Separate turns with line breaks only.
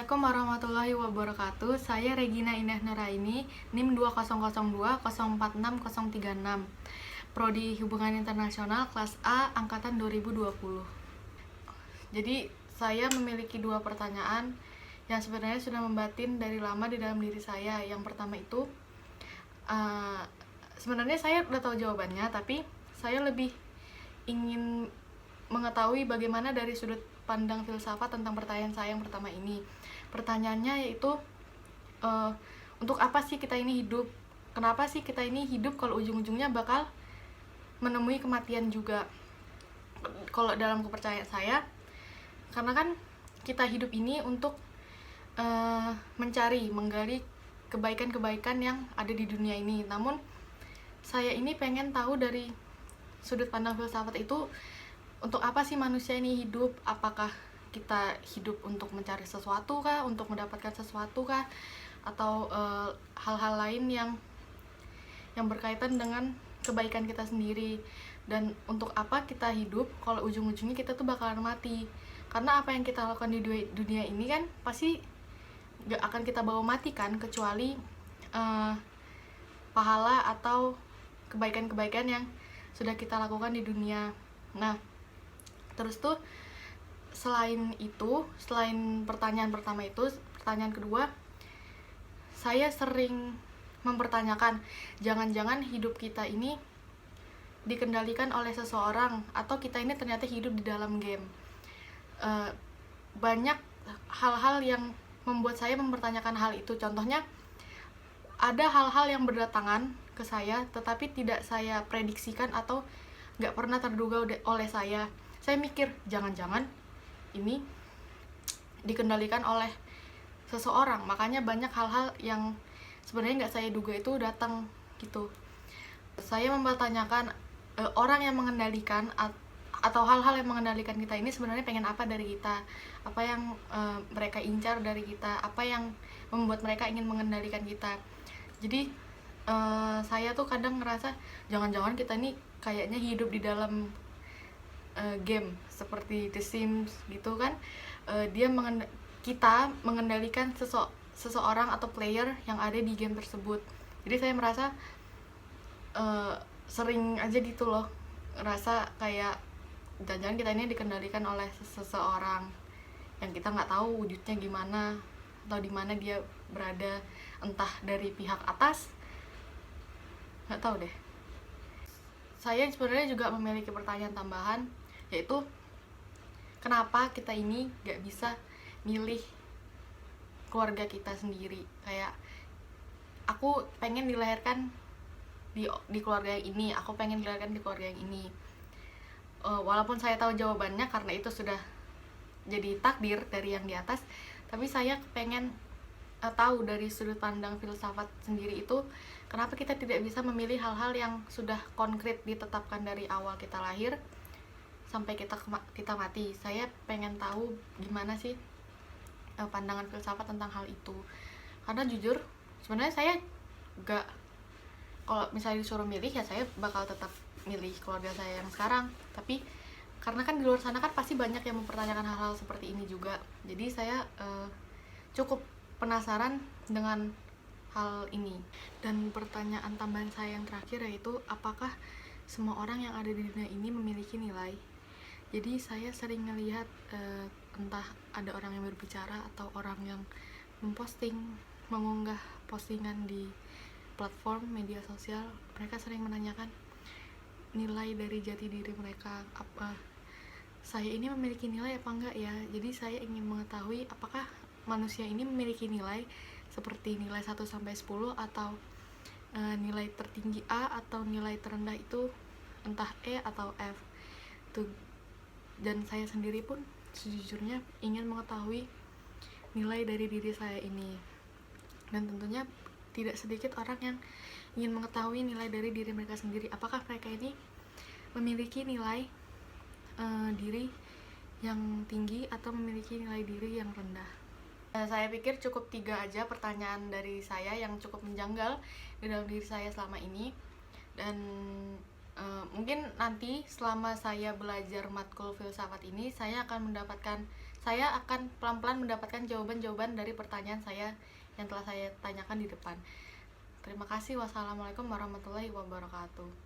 Assalamualaikum warahmatullahi wabarakatuh. Saya Regina Indah Nuraini, NIM 2002046036, Prodi Hubungan Internasional kelas A angkatan 2020. Jadi, saya memiliki dua pertanyaan yang sebenarnya sudah membatin dari lama di dalam diri saya. Yang pertama itu, sebenarnya saya udah tahu jawabannya, tapi saya lebih ingin mengetahui bagaimana dari sudut pandang filsafat tentang pertanyaan saya yang pertama ini. Pertanyaannya yaitu, untuk apa sih kita ini hidup? Kenapa sih kita ini hidup kalau ujung-ujungnya bakal menemui kematian juga? Kalau dalam kepercayaan saya, karena kan kita hidup ini untuk menggali kebaikan-kebaikan yang ada di dunia ini. Namun saya ini pengen tahu dari sudut pandang filsafat itu, untuk apa sih manusia ini hidup? Apakah kita hidup untuk mencari sesuatu kah? Untuk mendapatkan sesuatu kah? Atau hal-hal lain yang berkaitan dengan kebaikan kita sendiri? Dan untuk apa kita hidup kalau ujung-ujungnya kita tuh bakalan mati? Karena apa yang kita lakukan di dunia ini kan pasti gak akan kita bawa mati kan, kecuali pahala atau kebaikan-kebaikan yang sudah kita lakukan di dunia. Nah, terus tuh selain pertanyaan pertama itu, pertanyaan kedua, saya sering mempertanyakan, jangan-jangan hidup kita ini dikendalikan oleh seseorang, atau kita ini ternyata hidup di dalam game. Banyak hal-hal yang membuat saya mempertanyakan hal itu. Contohnya, ada hal-hal yang berdatangan ke saya tetapi tidak saya prediksikan atau gak pernah terduga oleh saya. Saya mikir, jangan-jangan ini dikendalikan oleh seseorang, makanya banyak hal-hal yang sebenarnya gak saya duga itu datang gitu. Saya mempertanyakan, orang yang mengendalikan atau hal-hal yang mengendalikan kita ini sebenarnya pengen apa dari kita, apa yang mereka incar dari kita, apa yang membuat mereka ingin mengendalikan kita. Jadi saya tuh kadang ngerasa jangan-jangan kita ini kayaknya hidup di dalam game seperti The Sims gitu kan. Kita mengendalikan seseorang atau player yang ada di game tersebut. Jadi saya merasa sering aja gitu loh, ngerasa kayak jangan-jangan kita ini dikendalikan oleh seseorang yang kita nggak tahu wujudnya gimana atau di mana dia berada, entah dari pihak atas, nggak tahu deh. Saya sebenarnya juga memiliki pertanyaan tambahan, yaitu kenapa kita ini gak bisa milih keluarga kita sendiri. Kayak aku pengen dilahirkan di keluarga yang ini, aku pengen dilahirkan di keluarga yang ini. Walaupun saya tahu jawabannya karena itu sudah jadi takdir dari yang di atas, tapi saya pengen tahu dari sudut pandang filsafat sendiri itu, kenapa kita tidak bisa memilih hal-hal yang sudah konkret ditetapkan dari awal kita lahir sampai kita mati. Saya pengen tahu gimana sih pandangan filsafat tentang hal itu. Karena jujur sebenarnya saya gak, kalau misalnya disuruh milih ya saya bakal tetap milih keluarga saya yang sekarang. Tapi karena kan di luar sana kan pasti banyak yang mempertanyakan hal-hal seperti ini juga. Jadi saya cukup penasaran dengan hal ini. Dan pertanyaan tambahan saya yang terakhir yaitu, apakah semua orang yang ada di dunia ini memiliki nilai? Jadi saya sering ngelihat entah ada orang yang berbicara atau orang yang mengunggah postingan di platform media sosial, mereka sering menanyakan nilai dari jati diri mereka, apa saya ini memiliki nilai apa enggak ya. Jadi saya ingin mengetahui apakah manusia ini memiliki nilai seperti nilai 1-10 atau nilai tertinggi A atau nilai terendah itu entah E atau F tuh. Dan saya sendiri pun sejujurnya ingin mengetahui nilai dari diri saya ini. Dan tentunya tidak sedikit orang yang ingin mengetahui nilai dari diri mereka sendiri. Apakah mereka ini memiliki nilai diri yang tinggi atau memiliki nilai diri yang rendah? Saya pikir cukup 3 aja pertanyaan dari saya yang cukup menjanggal di dalam diri saya selama ini. Dan Mungkin nanti selama saya belajar matkul filsafat ini saya akan pelan-pelan mendapatkan jawaban-jawaban dari pertanyaan saya yang telah saya tanyakan di depan. Terima kasih. Wassalamualaikum warahmatullahi wabarakatuh.